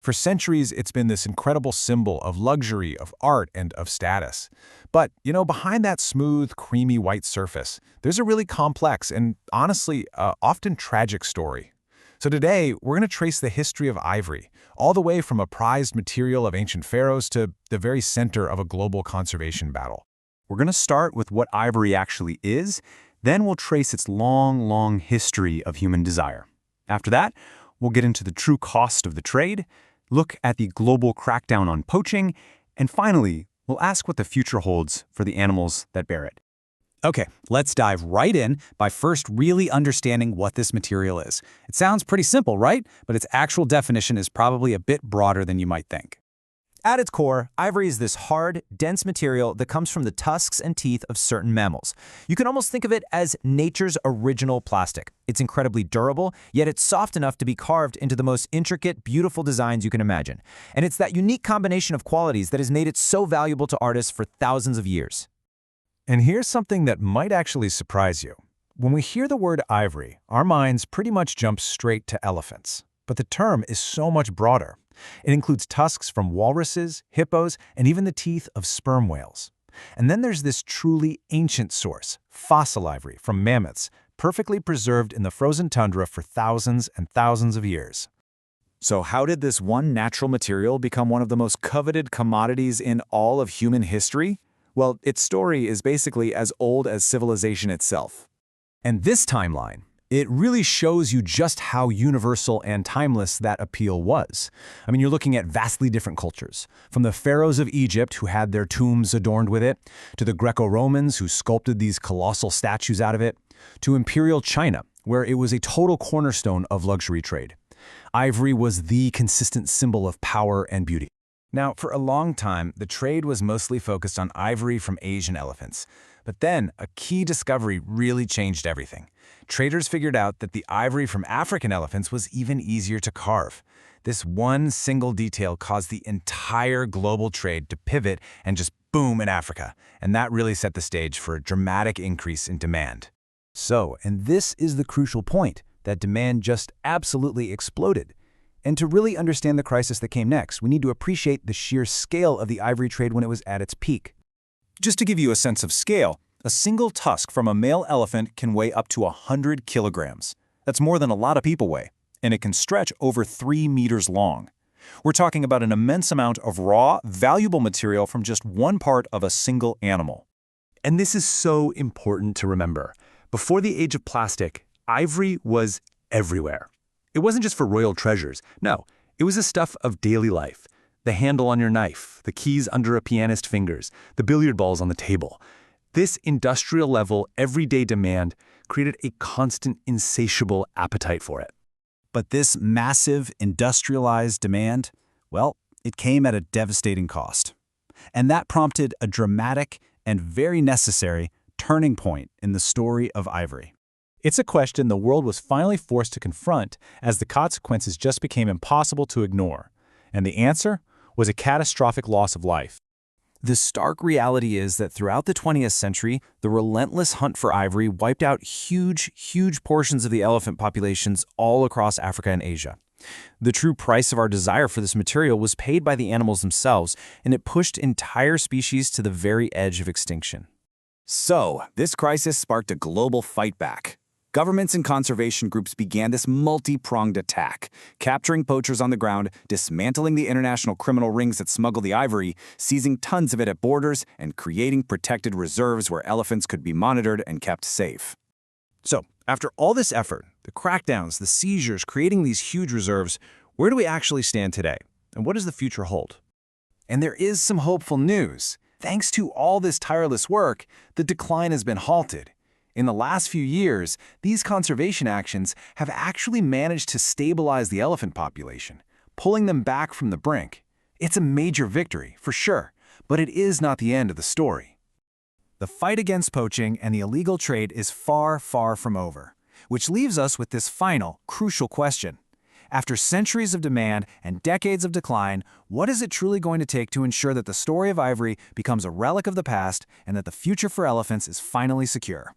For centuries, it's been this incredible symbol of luxury, of art, and of status. But, behind that smooth, creamy white surface, there's a really complex and, honestly, often tragic story. So today, we're going to trace the history of ivory, all the way from a prized material of ancient pharaohs to the very center of a global conservation battle. We're going to start with what ivory actually is, then we'll trace its long, long history of human desire. After that, we'll get into the true cost of the trade, look at the global crackdown on poaching, and finally, we'll ask what the future holds for the animals that bear it. Okay, let's dive right in by first really understanding what this material is. It sounds pretty simple, right? But its actual definition is probably a bit broader than you might think. At its core, ivory is this hard, dense material that comes from the tusks and teeth of certain mammals. You can almost think of it as nature's original plastic. It's incredibly durable, yet it's soft enough to be carved into the most intricate, beautiful designs you can imagine. And it's that unique combination of qualities that has made it so valuable to artists for thousands of years. And here's something that might actually surprise you. When we hear the word ivory, our minds pretty much jump straight to elephants. But the term is so much broader. It includes tusks from walruses, hippos, and even the teeth of sperm whales. And then there's this truly ancient source, fossil ivory from mammoths, perfectly preserved in the frozen tundra for thousands and thousands of years. So how did this one natural material become one of the most coveted commodities in all of human history? Well, its story is basically as old as civilization itself. And this timeline, it really shows you just how universal and timeless that appeal was. I mean, you're looking at vastly different cultures, from the pharaohs of Egypt who had their tombs adorned with it, to the Greco-Romans who sculpted these colossal statues out of it, to imperial China, where it was a total cornerstone of luxury trade. Ivory was the consistent symbol of power and beauty. Now, for a long time, the trade was mostly focused on ivory from Asian elephants. But then, a key discovery really changed everything. Traders figured out that the ivory from African elephants was even easier to carve. This one single detail caused the entire global trade to pivot and just boom in Africa. And that really set the stage for a dramatic increase in demand. And this is the crucial point, that demand just absolutely exploded. And to really understand the crisis that came next, we need to appreciate the sheer scale of the ivory trade when it was at its peak. Just to give you a sense of scale, a single tusk from a male elephant can weigh up to 100 kilograms. That's more than a lot of people weigh, and it can stretch over 3 meters long. We're talking about an immense amount of raw, valuable material from just one part of a single animal. And this is so important to remember. Before the age of plastic, ivory was everywhere. It wasn't just for royal treasures. No, it was the stuff of daily life. The handle on your knife, the keys under a pianist's fingers, the billiard balls on the table. This industrial-level, everyday demand created a constant, insatiable appetite for it. But this massive, industrialized demand, well, it came at a devastating cost. And that prompted a dramatic and very necessary turning point in the story of ivory. It's a question the world was finally forced to confront as the consequences just became impossible to ignore. And the answer was a catastrophic loss of life. The stark reality is that throughout the 20th century, the relentless hunt for ivory wiped out huge portions of the elephant populations all across Africa and Asia. The true price of our desire for this material was paid by the animals themselves, and it pushed entire species to the very edge of extinction. So, this crisis sparked a global fight back. Governments and conservation groups began this multi-pronged attack, capturing poachers on the ground, dismantling the international criminal rings that smuggle the ivory, seizing tons of it at borders, and creating protected reserves where elephants could be monitored and kept safe. So, after all this effort, the crackdowns, the seizures, creating these huge reserves, where do we actually stand today? And what does the future hold? And there is some hopeful news. Thanks to all this tireless work, the decline has been halted. In the last few years, these conservation actions have actually managed to stabilize the elephant population, pulling them back from the brink. It's a major victory, for sure, but it is not the end of the story. The fight against poaching and the illegal trade is far from over, which leaves us with this final, crucial question. After centuries of demand and decades of decline, what is it truly going to take to ensure that the story of ivory becomes a relic of the past and that the future for elephants is finally secure?